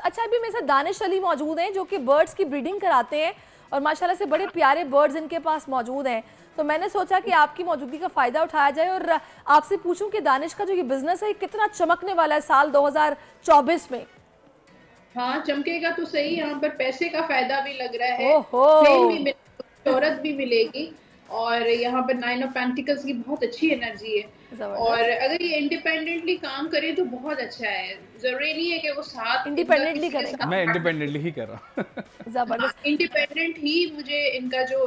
अच्छा, अभी मेरे साथ दानिश अली मौजूद हैं जो कि बर्ड्स की ब्रीडिंग कराते हैं और माशाल्लाह से बड़े प्यारे बर्ड्स इनके पास मौजूद हैं। तो मैंने सोचा कि आपकी मौजूदगी का फ़ायदा उठाया जाए और आपसे पूछूं कि दानिश का जो ये बिजनेस है कितना चमकने वाला है साल 2024 में। हाँ, चमकेगा तो सही। यहाँ पर पैसे का फायदा भी लग रहा है, ओहो, फेम भी मिलेगी, शोहरत भी मिलेगी। और यहाँ पर नाइन ऑफ पेंटिकल्स की बहुत अच्छी एनर्जी है। और जबरदस्त। अगर ये इंडिपेंडेंटली काम करे तो बहुत अच्छा है। जरूरी नहीं है कि वो साथ इनका इंडिपेंडेंटली किसी के करेंगे। साथ मैं इंडिपेंडेंटली ही कर रहा हूँ। जबरदस्त। इंडिपेंडेंट ही मुझे इनका जो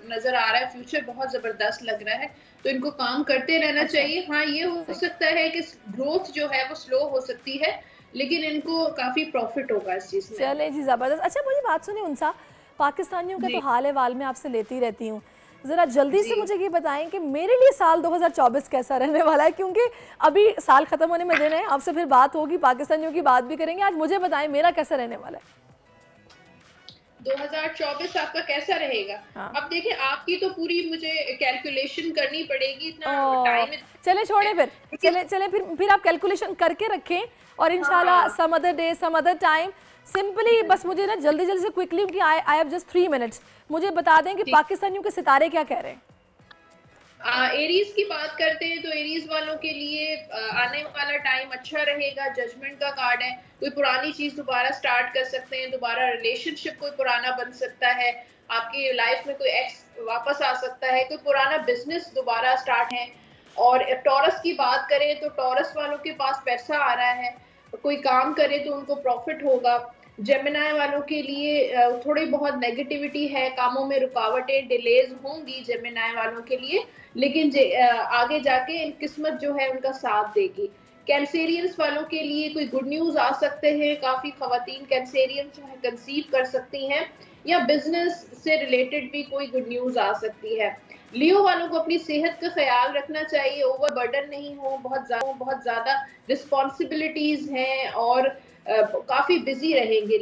नजर आ रहा है, फ्यूचर बहुत जबरदस्त लग रहा है। तो इनको काम करते रहना चाहिए। हाँ, ये हो सकता है कि ग्रोथ जो है वो स्लो हो सकती है, लेकिन इनको काफी प्रॉफिट होगा इस चीज में। चले जी, जबरदस्त। अच्छा, मुझे बात सुनिए उनसा, पाकिस्तानियों का तो हाल वाल में आपसे लेती रहती हूँ, ज़रा जल्दी से मुझे ये बताएं कि मेरे लिए साल 2024 कैसा रहने वाला है, क्योंकि अभी साल ख़त्म होने में देना है, आपसे फिर बात होगी, पाकिस्तानियों की बात भी करेंगे। आज मुझे बताएं मेरा कैसा रहने वाला है। 2024 आपका कैसा रहेगा? हाँ। अब देखिए, आपकी तो पूरी मुझे कैलकुलेशन करनी पड़ेगी, इतना टाइम। चले छोड़े चले फिर आप कैलकुलेशन करके रखें और इंशाल्लाह some other day some other time simply बस मुझे ना जल्दी से क्विकली, क्योंकि आई हैव जस्ट 3 मिनट्स, मुझे बता दें कि पाकिस्तानियों के सितारे क्या कह रहे हैं। एरीज की बात करते हैं तो एरीज वालों के लिए आने वाला टाइम अच्छा रहेगा। जजमेंट का कार्ड है, कोई पुरानी चीज दोबारा स्टार्ट कर सकते हैं, दोबारा रिलेशनशिप कोई पुराना बन सकता है, आपकी लाइफ में कोई एक्स वापस आ सकता है, कोई पुराना बिजनेस दोबारा स्टार्ट है। और टॉरस की बात करें तो टॉरस वालों के पास पैसा आ रहा है, कोई काम करे तो उनको प्रॉफिट होगा। जेमिनाई वालों के लिए थोड़ी बहुत नेगेटिविटी है, कामों में रुकावटें, डिलेज होंगी जेमिनाई वालों के लिए, लेकिन आगे जाके किस्मत जो है उनका साथ देगी। कैंसेरियंस वालों के लिए कोई गुड न्यूज आ सकते हैं, काफी खवातीन कैंसेरियन जो है कंसीव कर सकती हैं, या बिजनेस से रिलेटेड भी कोई गुड न्यूज आ सकती है। लियो वालों को अपनी सेहत का ख्याल रखना चाहिए, ओवर बर्डन नहीं हो, बहुत ज्यादा रिस्पॉन्सिबिलिटीज हैं और काफी बिजी रहेंगे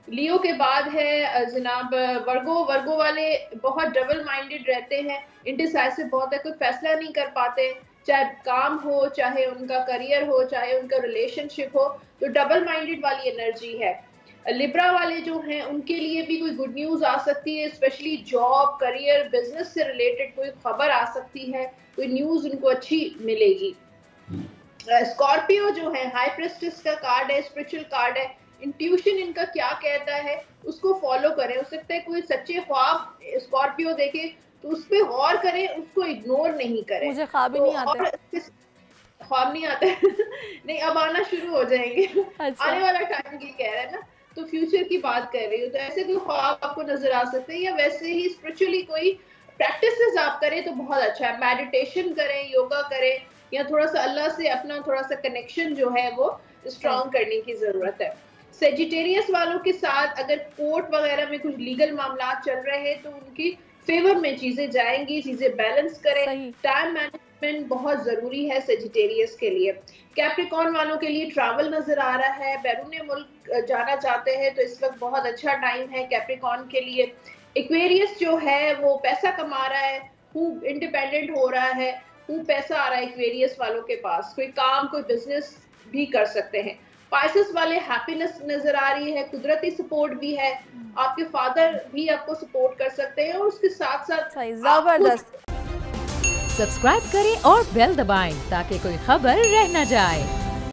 लियो के बाद है जनाब वर्गो वाले बहुत डबल माइंडेड रहते हैं, इंडिसाइसिव बहुत है, कोई फैसला नहीं कर पाते, चाहे काम हो, चाहे उनका करियर हो, चाहे उनका रिलेशनशिप हो, तो डबल माइंडेड वाली एनर्जी है। लिब्रा वाले जो हैं उनके लिए भी कोई गुड न्यूज आ सकती है, स्पेशली जॉब, करियर, बिजनेस से रिलेटेड कोई खबर आ सकती है, कोई न्यूज उनको अच्छी मिलेगी। स्कॉर्पियो जो है हाई प्रेस्टिस का कार्ड है, स्पिरिचुअल कार्ड है। इंट्यूशन इनका क्या कहता है उसको फॉलो करें। हो सकता है कोई सच्चे ख्वाब स्कॉर्पियो देखे तो उस पर गौर करें, उसको इग्नोर नहीं करें। मुझे ख्वाब ही नहीं आते। ख्वाब नहीं आता नहीं, अब आना शुरू हो जाएंगे। अच्छा। आने वाला टाइम की कह रहे हैं ना, तो फ्यूचर की बात कर रही हूँ। तो ऐसे कोई ख्वाब आपको नजर आ सकते हैं, या वैसे ही स्पिरिचुअली कोई प्रैक्टिसेस आप करें तो बहुत अच्छा है। मेडिटेशन करें, योगा करें, या थोड़ा सा अल्लाह से अपना थोड़ा सा कनेक्शन जो है वो स्ट्रॉन्ग करने की जरूरत है। सेजिटेरियस वालों के साथ अगर कोर्ट वगैरह में कुछ लीगल मामला चल रहे हैं तो उनकी फेवर में चीजें जाएंगी, चीजें बैलेंस करें। टाइम मैनेजमेंट बहुत जरूरी है सेजिटेरियस के लिए। कैप्रिकॉर्न वालों के लिए ट्रैवल नजर आ रहा है, बैरून मुल्क जाना चाहते हैं तो इस वक्त बहुत अच्छा टाइम है कैप्रिकॉर्न के लिए। एक्वेरियस जो है वो पैसा कमा रहा है, खूब इंडिपेंडेंट हो रहा है, खूब पैसा आ रहा है एक्वेरियस वालों के पास, कोई काम, कोई बिजनेस भी कर सकते हैं। पाइसेस वाले हैप्पीनेस नजर आ रही है, कुदरती सपोर्ट भी है, आपके फादर भी आपको सपोर्ट कर सकते हैं, और उसके साथ साथ जबरदस्त। सब्सक्राइब करें और बेल दबाएं ताकि कोई खबर रह न जाए।